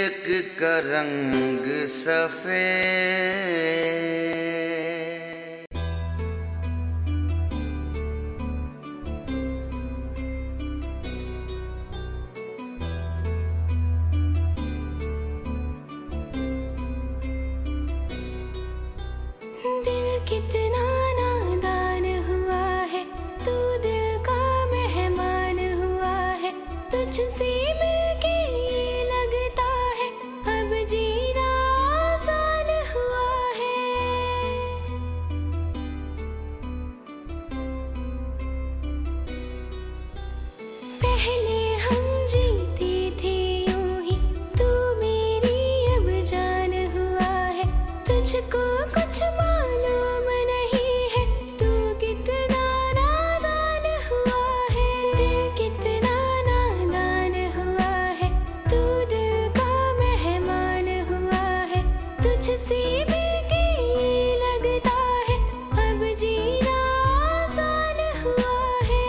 एक का रंग सफेद। दिल कितना नादान हुआ है, तू दिल का मेहमान हुआ है। तुझसे मिलके ये लगता है अब जीना आसान हुआ है। पहले हम जीते थे यूं ही, तू मेरी अब जान हुआ है। तुझको कुछ मालूम नहीं है, तू कितना नादान हुआ है। दिल कितना नादान हुआ है, तू दिल का मेहमान हुआ है। तुझसे मिलके ये लगता है अब जीना आसान हुआ है।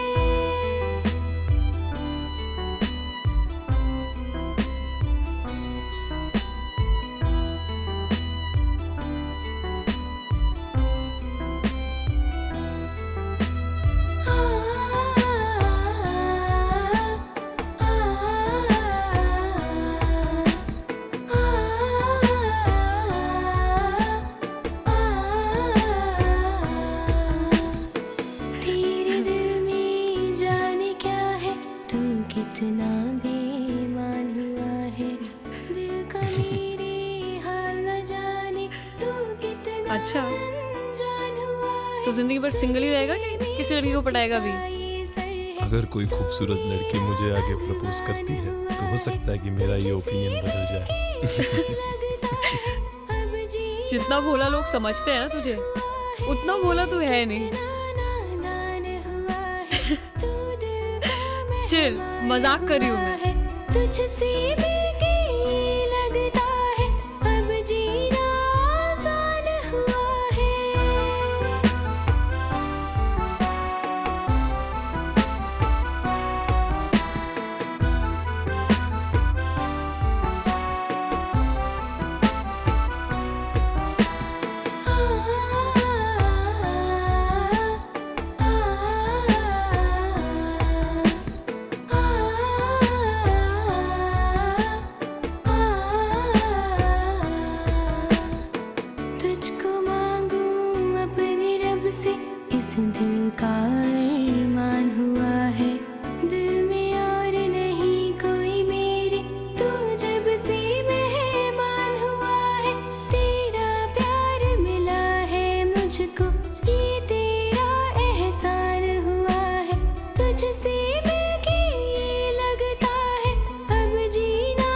तेरे दिल में जाने क्या है, तू कितना बेईमान हुआ है। दिल का मेरे हाल न जाने, तू कितना अच्छा। अनजान हुआ है। तो जिंदगी भर सिंगल ही रहेगा कि किसी लड़की को पटाएगा भी? ये सर है, अगर कोई खूबसूरत लड़की मुझे आगे प्रपोज करती है तो हो सकता है कि मेरा ये ओपिनियन बदल जाए। लगता है अब जीना जितना भोला लोग समझते हैं ना तुझे, उतना भोला तू है नहीं। नादान हुआ है। तू दिल का चिल, मजाक कर रही हूँ मैं। है। तुझसे मिलके ये लगता है अब जीना आसान हुआ है। तुझको मांगू अपने रब से, इस दिल का अरमान हुआ है। दिल में और नहीं कोई मेरे, तू जब से मेहमान हुआ है। तेरा प्यार मिला है मुझको, ये तेरा एहसान हुआ है। तुझसे मिलके ये लगता है अब जीना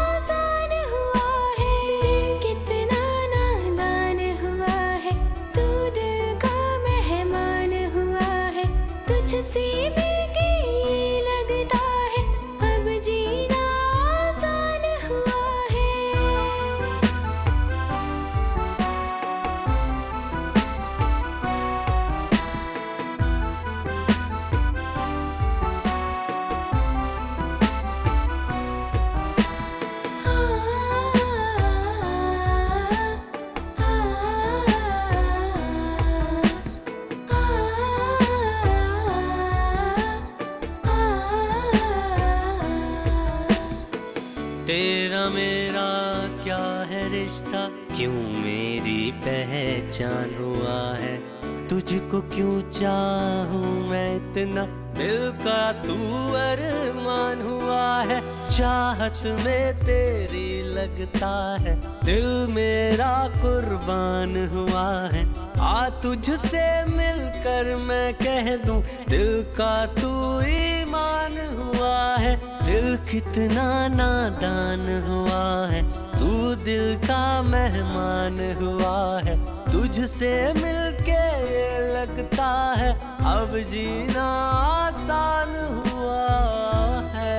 आसान हुआ है। दिल कितना नादान हुआ है, तू दिल का मेहमान हुआ है। तुझसे मिलके ये लगता है अब जीना आसान हुआ है। तेरा मेरा क्या है रिश्ता, क्यों मेरी पहचान हुआ है। तुझको क्यों चाहूं मैं इतना, दिल का तू अरमान हुआ है। चाहत में तेरी लगता है दिल मेरा कुर्बान हुआ है। आ तुझसे मिलकर मैं कह दूं, दिल का तू ईमान हुआ है। दिल कितना नादान हुआ है, तू दिल का मेहमान हुआ है। तुझसे मिलके ये लगता है अब जीना आसान हुआ है।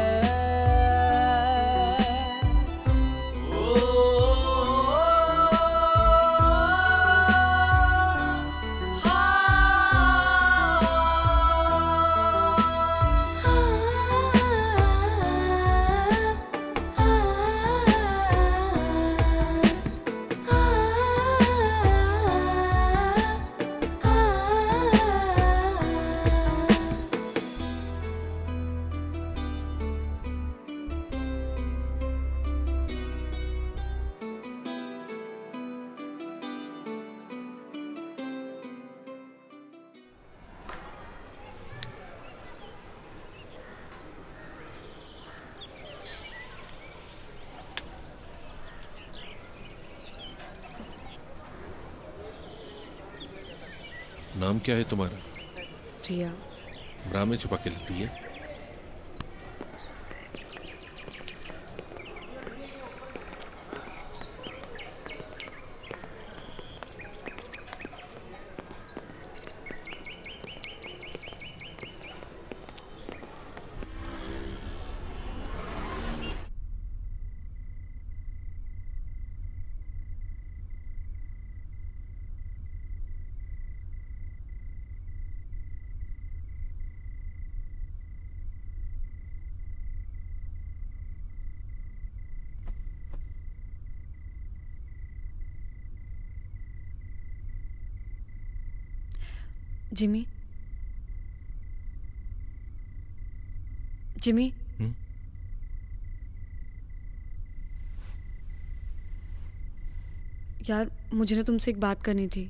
नाम क्या है तुम्हारा? प्रिया। ब्रा में छुपा के लेती है। जिमी, जिमी, यार मुझे ना तुमसे एक बात करनी थी।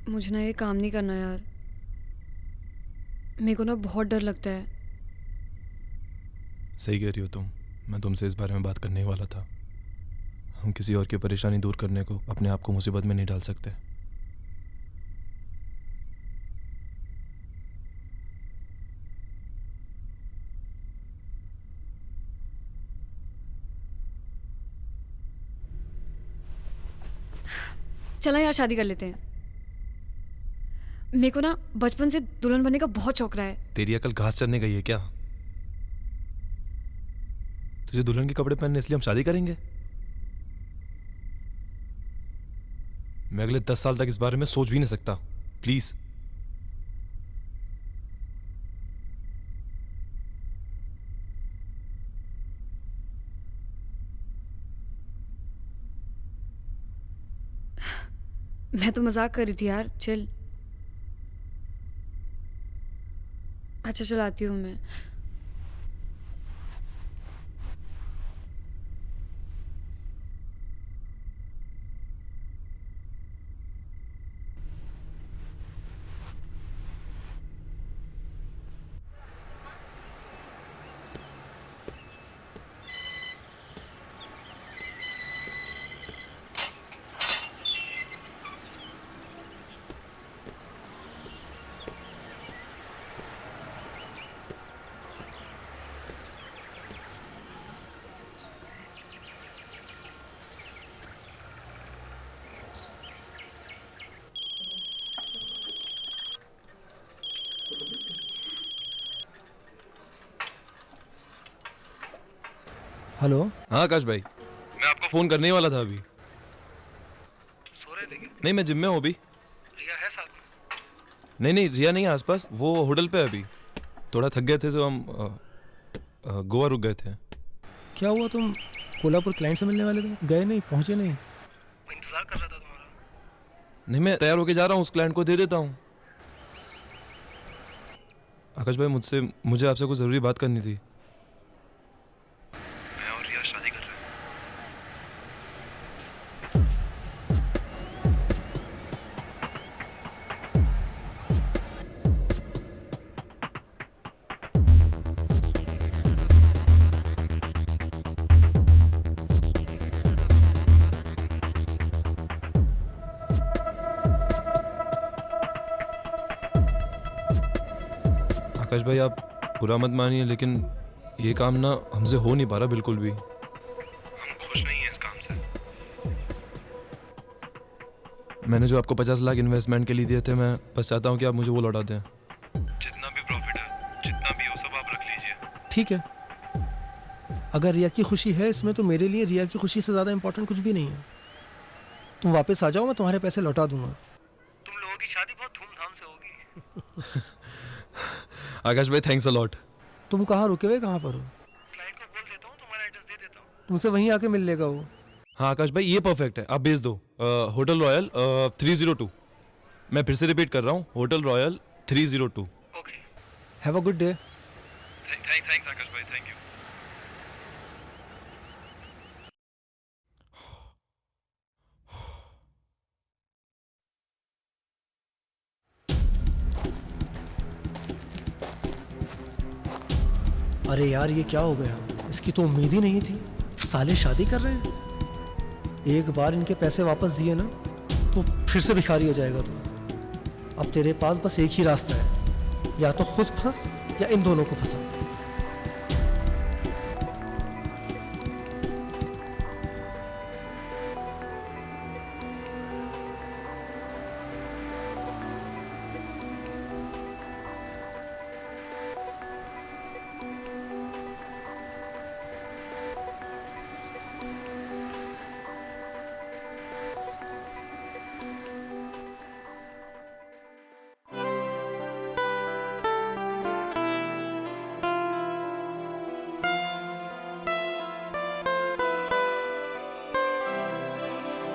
मुझे ना ये काम नहीं करना यार। मेरे को ना बहुत डर लगता है। सही कह रही हो तुम। मैं तुमसे इस बारे में बात करने ही वाला था। हम किसी और की परेशानी दूर करने को अपने आप को मुसीबत में नहीं डाल सकते। चला यार शादी कर लेते हैं। मेरे को ना बचपन से दुल्हन बनने का बहुत शौक रहा है। तेरी अकल घास चरने गई है क्या? तुझे दुल्हन के कपड़े पहनने इसलिए हम शादी करेंगे? मैं अगले 10 साल तक इस बारे में सोच भी नहीं सकता। प्लीज। मैं तो मजाक कर रही थी यार, चिल। अच्छा चल आती हूँ मैं। हेलो। हाँ आकाश भाई, मैं आपको फोन करने ही वाला था अभी। सो रहे थे क्या? नहीं, मैं जिम में हूँ अभी। रिया है साथ में? नहीं, रिया नहीं है आसपास। वो होटल पे है अभी। थोड़ा थक गए थे तो हम गोवा रुक गए थे। क्या हुआ, तुम कोल्हापुर क्लाइंट से मिलने वाले थे, गए नहीं, पहुंचे नहीं? मैं इंतजार कर रहा था तुम्हारा। नहीं, मैं तैयार होके जा रहा हूँ, उस क्लाइंट को दे देता हूँ। आकाश भाई, मुझे आपसे कुछ ज़रूरी बात करनी थी। मैं और रिया शादी कर रहे हैं। आकाश भाई, आप बुरा मत मानिए, लेकिन ये काम ना हमसे हो नहीं पा रहा बिल्कुल भी। हम खुश नहीं हैं इस काम से। मैंने जो आपको 50 लाख इन्वेस्टमेंट के लिए दिए थे, मैं बस चाहता हूँ कि आप मुझे वो लौटा दें। जितना भी प्रॉफिट है, जितना भी हो सब आप रख लीजिए। ठीक है, अगर रिया की खुशी है इसमें तो मेरे लिए रिया की खुशी से ज़्यादा इंपॉर्टेंट कुछ भी नहीं है। तुम वापस आ जाओ, मैं तुम्हारे पैसे लौटा दूंगा। तुम लोगों की शादी बहुत धूमधाम से होगी। आकाश भाई, थैंक्स अ लॉट। तुम कहाँ रुके हुए, कहाँ पर हो? क्लाइंट को बोल देता हूँ, तुम्हारा एड्रेस दे देता हूँ। तुमसे वहीं आके मिल लेगा वो। हाँ आकाश भाई, ये परफेक्ट है, आप भेज दो। Hotel royal 302। मैं फिर से रिपीट कर रहा हूँ, hotel royal 302। Okay. Have a good day. Thanks Akash भाई, थैंक यू। अरे यार, ये क्या हो गया? इसकी तो उम्मीद ही नहीं थी। साले शादी कर रहे हैं। एक बार इनके पैसे वापस दिए ना तो फिर से भिखारी हो जाएगा तू। अब तेरे पास बस एक ही रास्ता है, या तो खुद फंस या इन दोनों को फंसा।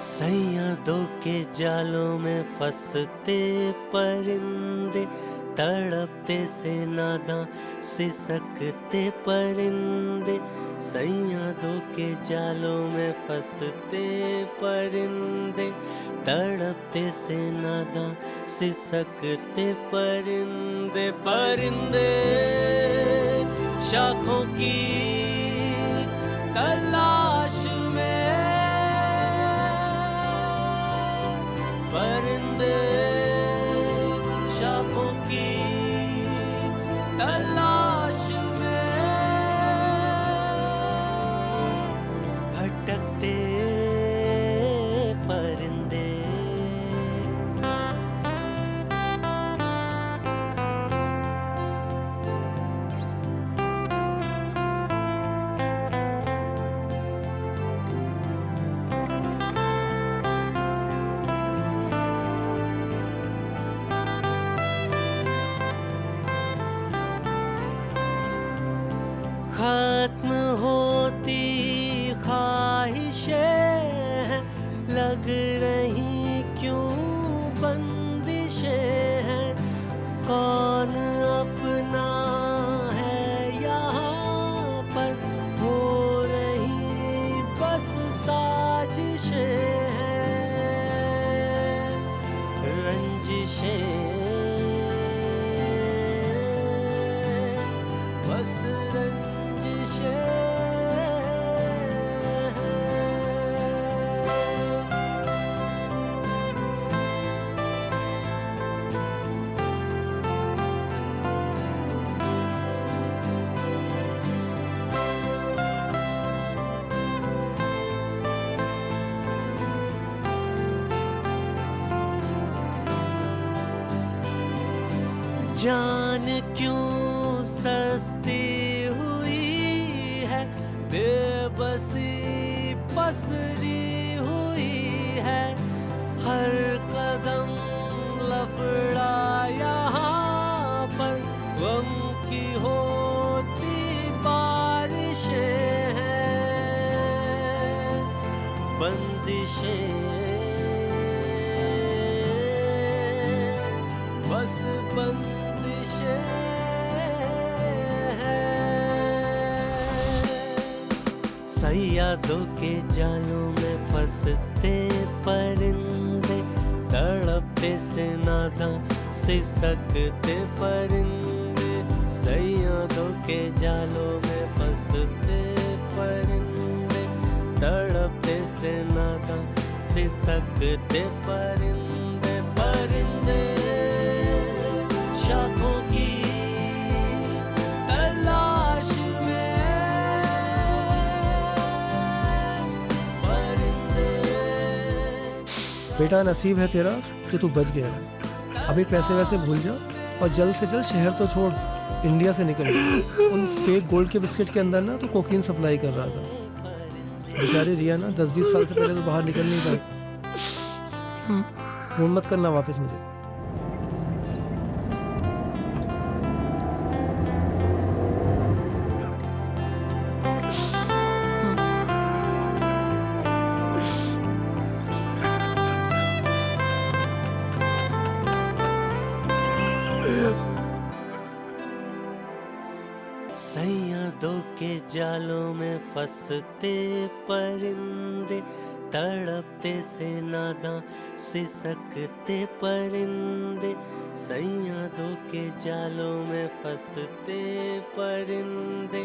सैयदों के जालों में फंसते परिंदे, तड़पते से नादां सिसकते परिंदे। सैयदों के जालों में फंसते परिंदे, तड़पते से नादां सिसकते परिंदे। परिंदे शाखों की तलाश में, परिंदे शाखों की तलाश में भटकते परिंदे। खत्म होती ख्वाहिशें हैं, लग रही क्यों बंदिशें हैं। कौन अपना है यहाँ पर, हो रही बस साजिशें हैं। रंजिशें बस जान क्यों सस्ती हुई है, बेबसी पसरी हुई है। हर कदम लफड़ा यहाँ पर, गम की होती बारिशें हैं। बंदिशें बस बंदिशें हैं। सैयदों के जालों में फंसते परिंदे, तड़पते से नादां सिसकते परिंदे। सैयदों के जालों में फंसते परिंदे, तड़पते से नादां सिसकते परिंदे। परिंदे शाखों की तलाश में, परिंदे। बेटा नसीब है तेरा कि तू बच गया है। अभी पैसे वैसे भूल जा और जल्द से जल्द शहर तो छोड़, इंडिया से निकल जा। उन फेक गोल्ड के बिस्किट के अंदर ना तो कोकीन सप्लाई कर रहा था। बेचारी रिया ना 10-20 साल से पहले तो बाहर निकल नहीं पाई। फोन मत करना वापस मुझे। सैयदों के जालों में फंसते परिंदे, तड़पते से नादां सिसकते परिंदे। सैयदों के जालों में फंसते परिंदे,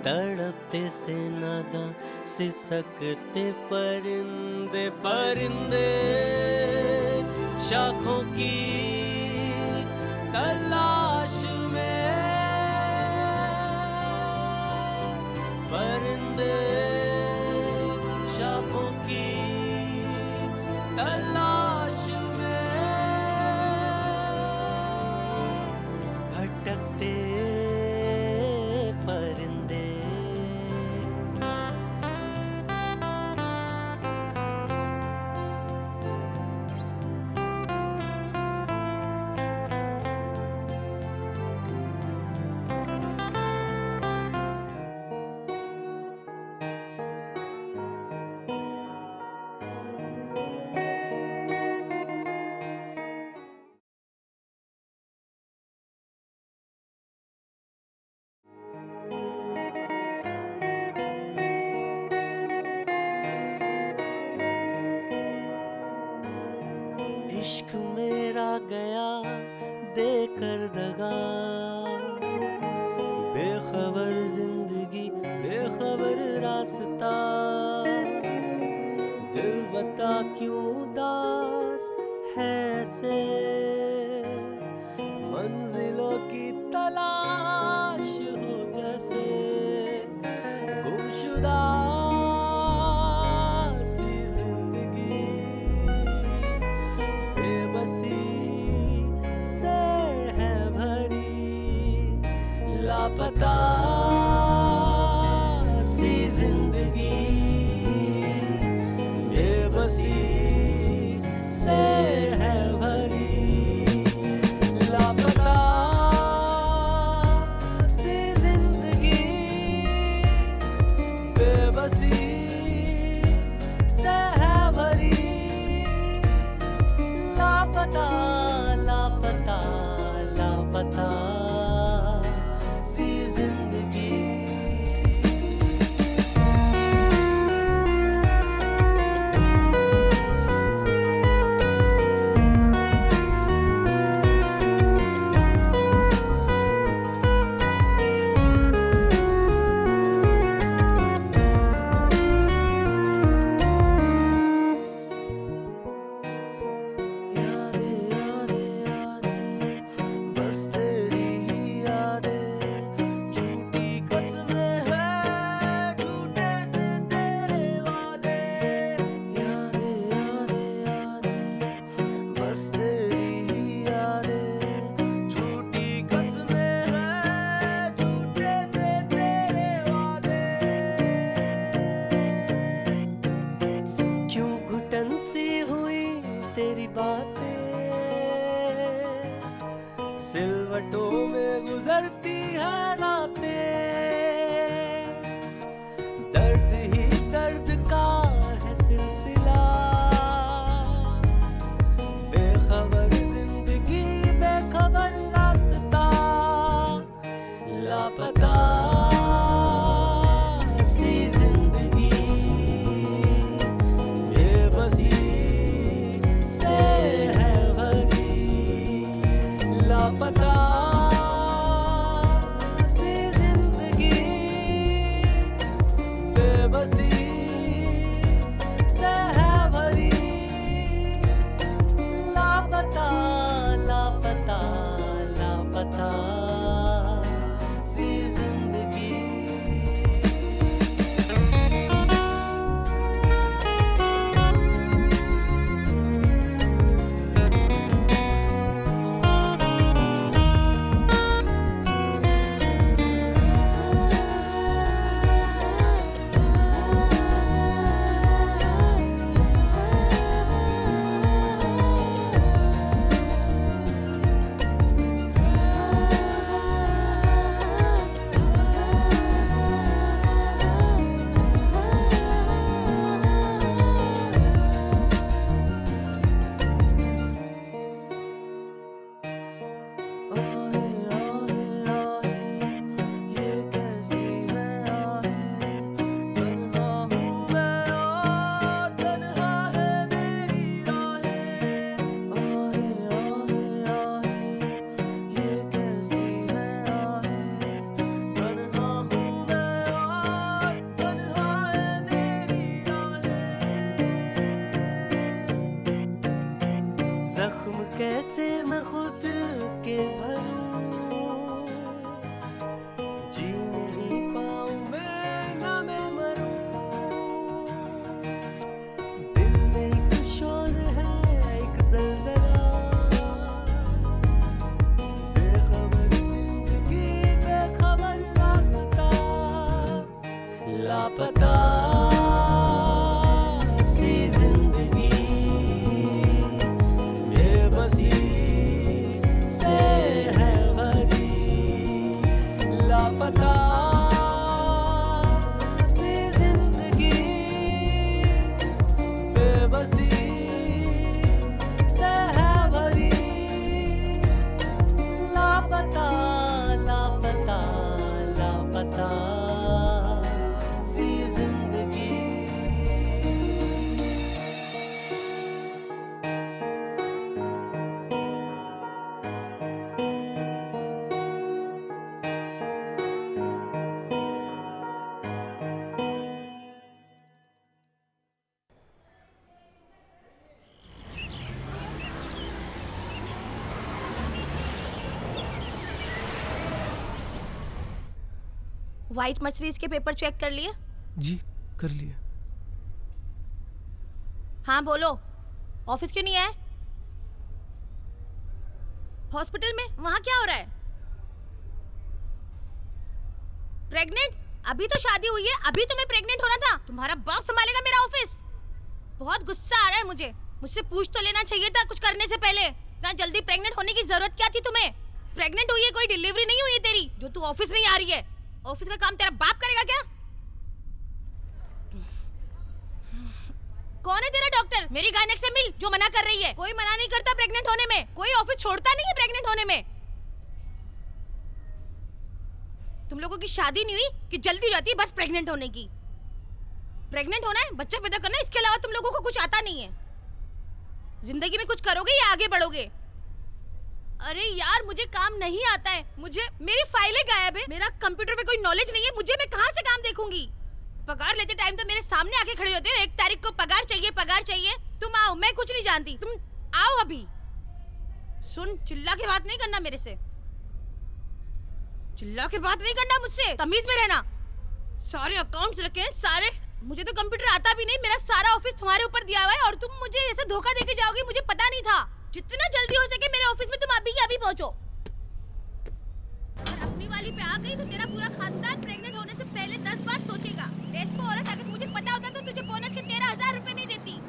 तड़पते से नादां सिसकते परिंदे। परिंदे शाखों की तलाश में परिंदे शाखों की तलाश में भटकते परिंदे। इश्क मेरा गया देकर दगा, बेखबर जिंदगी बेखबर रास्ता, दिल बता क्यों उदास है ऐसे, मंजिलों की तलाश हो जैसे, गुमशुदा सी जिंदगी बेबसी से है भरी, लापता सी जिंदगी बेबसी से है भरी, लापता सी जिंदगी बेबसी से है भरी, लापता लापता लापता सी जिंदगी। व्हाइट मर्सिडीज के पेपर चेक कर लिए? जी कर लिया। हाँ बोलो, ऑफिस क्यों नहीं आए? हॉस्पिटल में वहां क्या हो रहा है? प्रेग्नेंट? अभी तो शादी हुई है, अभी तुम्हें प्रेग्नेंट होना था। तुम्हारा बाप संभालेगा मेरा ऑफिस। बहुत गुस्सा आ रहा है मुझे। मुझसे पूछ तो लेना चाहिए था कुछ करने से पहले। इतना जल्दी प्रेग्नेंट होने की जरूरत क्या थी तुम्हें? प्रेग्नेंट हुई है, कोई डिलीवरी नहीं हुई है तेरी जो तू ऑफिस नहीं आ रही है। ऑफिस का काम तेरा बाप करेगा क्या? कौन है तेरा डॉक्टर? मेरी गायनेक से मिल जो मना कर रही है। कोई मना नहीं करता प्रेग्नेंट होने में, कोई ऑफिस छोड़ता नहीं है प्रेग्नेंट होने में। तुम लोगों की शादी नहीं हुई कि जल्दी जाती है बस प्रेग्नेंट होने की। प्रेग्नेंट होना है, बच्चा पैदा करना है, इसके अलावा तुम लोगों को कुछ आता नहीं है। जिंदगी में कुछ करोगे या आगे बढ़ोगे? अरे यार मुझे काम नहीं आता है। मुझे मेरी फाइलें गायब है, मेरा कंप्यूटर पे कोई नॉलेज नहीं है। मुझे मैं कहाँ से काम देखूंगी? पगार लेते टाइम तो मेरे सामने आके खड़े होते हो। 1 तारीख को पगार चाहिए, पगार चाहिए। तुम आओ, मैं कुछ नहीं जानती, तुम आओ अभी। सुन, चिल्ला के बात नहीं करना मेरे से। चिल्ला के बात नहीं करना मुझसे, तमीज में रहना। सारे अकाउंट्स रखे हैं सारे। मुझे तो कंप्यूटर आता भी नहीं। मेरा सारा ऑफिस तुम्हारे ऊपर दिया हुआ है और तुम मुझे ऐसे धोखा देके जाओगी, मुझे पता नहीं था। जितना जल्दी हो सके मेरे ऑफिस में तुम अभी के अभी पहुंचो। अगर अपनी वाली पे आ गई तो तेरा पूरा खानदान प्रेग्नेंट होने से पहले 10 बार सोचेगा। देश को औरत, अगर मुझे पता होता तो तुझे बोनस के 13,000 रुपए नहीं देती।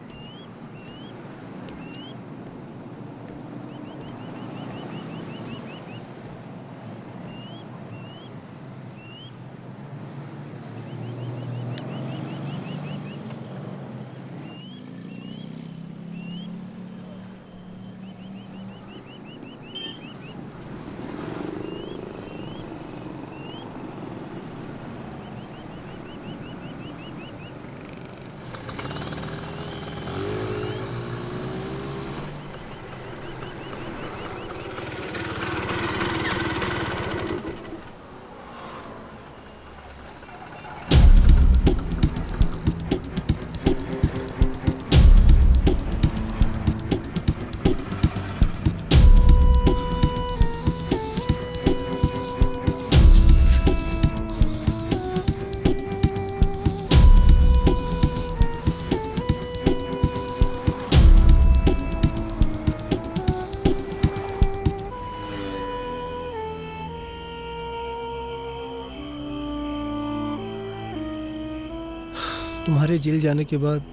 तुम्हारे जेल जाने के बाद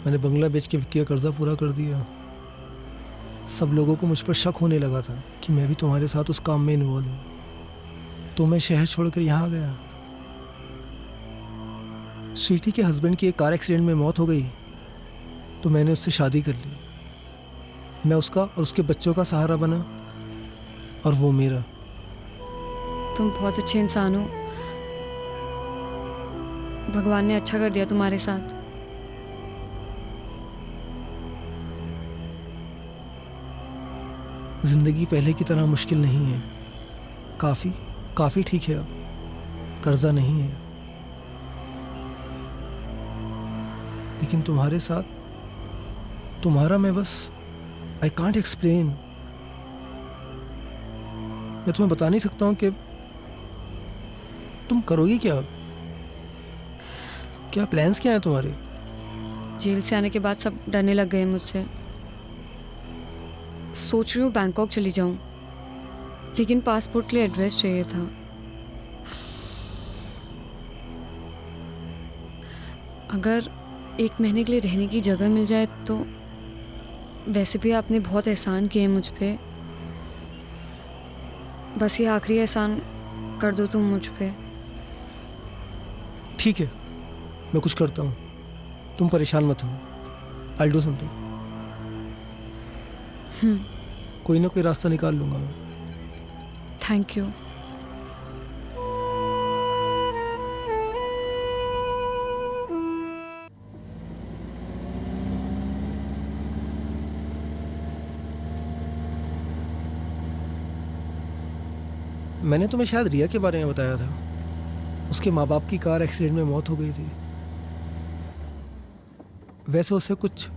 मैंने बंगला बेच के विक्की का कर्जा पूरा कर दिया। सब लोगों को मुझ पर शक होने लगा था कि मैं भी तुम्हारे साथ उस काम में इन्वॉल्व हूँ, तो मैं शहर छोड़कर यहाँ आ गया। स्वीटी के हस्बैंड की एक कार एक्सीडेंट में मौत हो गई तो मैंने उससे शादी कर ली। मैं उसका और उसके बच्चों का सहारा बना और वो मेरा। तुम बहुत अच्छे इंसान हो। भगवान ने अच्छा कर दिया तुम्हारे साथ। जिंदगी पहले की तरह मुश्किल नहीं है। काफी ठीक है, अब कर्जा नहीं है। लेकिन तुम्हारे साथ, तुम्हारा मैं बस आई कांट एक्सप्लेन। मैं तुम्हें बता नहीं सकता हूं कि तुम करोगी क्या। क्या प्लान्स क्या हैं तुम्हारे? जेल से आने के बाद सब डरने लग गए मुझसे। सोच रही हूँ बैंकॉक चली जाऊँ, लेकिन पासपोर्ट के लिए एड्रेस चाहिए था। अगर 1 महीने के लिए रहने की जगह मिल जाए तो। वैसे भी आपने बहुत एहसान किए मुझ पे। बस ये आखिरी एहसान कर दो तुम मुझ पे। ठीक है, मैं कुछ करता हूँ, तुम परेशान मत हो। I'll do something। कोई ना कोई रास्ता निकाल लूंगा मैं। Thank you. मैंने तुम्हें शायद रिया के बारे में बताया था। उसके माँ बाप की कार एक्सीडेंट में मौत हो गई थी। वैसे उसे कुछ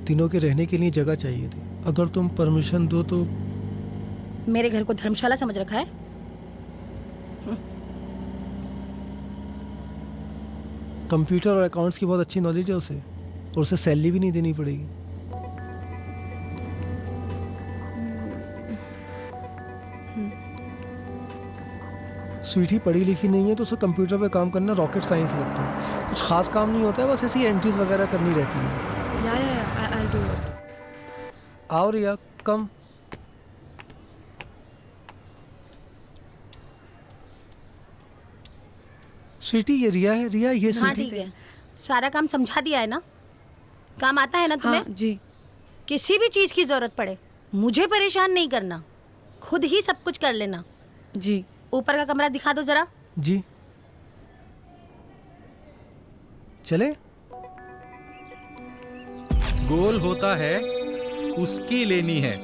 दिनों के रहने के लिए जगह चाहिए थी। अगर तुम परमिशन दो तो। मेरे घर को धर्मशाला समझ रखा है? कंप्यूटर और अकाउंट्स की बहुत अच्छी नॉलेज है उसे, और उसे सैलरी भी नहीं देनी पड़ेगी। स्वीटी पढ़ी लिखी नहीं है तो उसे कंप्यूटर पे काम करना रॉकेट साइंस लगता है। कुछ खास काम नहीं होता है, बस ऐसी एंट्रीज वगैरह करनी रहती है। या I'll do it. आओ रिया, कम। स्वीटी ये रिया है। रिया ये हाँ स्वीटी। ठीक है, सारा काम समझा दिया है ना? काम आता है ना तुम्हें? हाँ जी। किसी भी चीज की जरूरत पड़े मुझे परेशान नहीं करना, खुद ही सब कुछ कर लेना। जी। ऊपर का कमरा दिखा दो जरा। जी चले। गोल होता है उसकी लेनी है,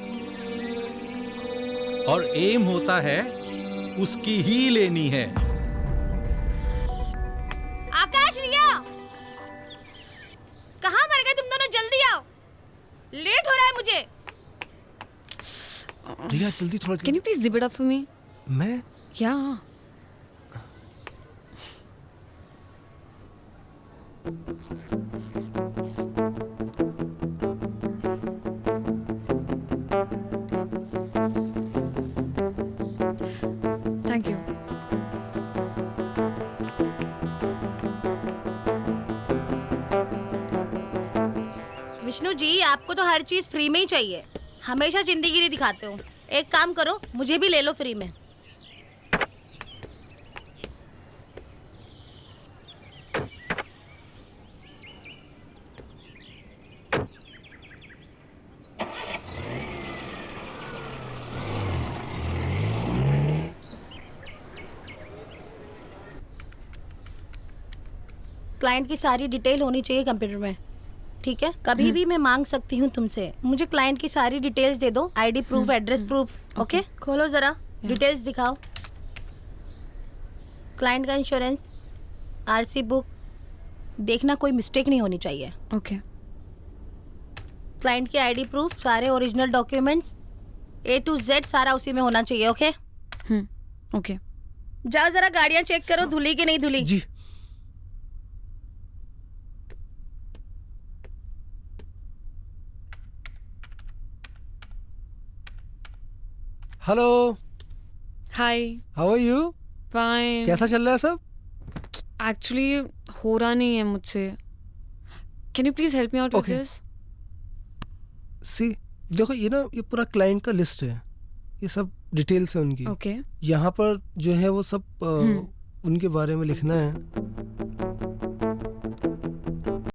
और एम होता है उसकी ही लेनी है। आकाश, रिया, कहाँ मर गए तुम दोनों? जल्दी आओ, लेट हो रहा है मुझे। रिया जल्दी, थोड़ा Can you please zip it up for me? मैं Yeah. Thank you. Vishnu ji, आपको तो हर चीज फ्री में ही चाहिए, हमेशा जिंदगी दिखाते हो। एक काम करो, मुझे भी ले लो फ्री में। क्लाइंट की सारी डिटेल होनी चाहिए कंप्यूटर में, ठीक है? कभी भी मैं मांग सकती हूँ तुमसे, मुझे क्लाइंट की सारी डिटेल्स दे दो, ID proof, address proof. Okay, खोलो जरा, डिटेल्स दिखाओ। क्लाइंट का इंश्योरेंस, आरसी बुक, देखना कोई मिस्टेक नहीं होनी चाहिए। Okay. क्लाइंट की आईडी प्रूफ, सारे original documents A to Z सारा उसी में होना चाहिए। Okay, Okay. जाओ जरा गाड़ियाँ चेक करो, धुली की नहीं धुली। जी। Hello, Hi. How are you? Fine. कैसा चल रहा है सब? Actually, हो रहा नहीं है मुझसे. Can you please help me out with Okay. this? सी देखो, ये ना, ये पूरा क्लाइंट का लिस्ट है, ये सब डिटेल्स है उनकी। Okay. यहाँ पर जो है वो सब उनके बारे में लिखना है।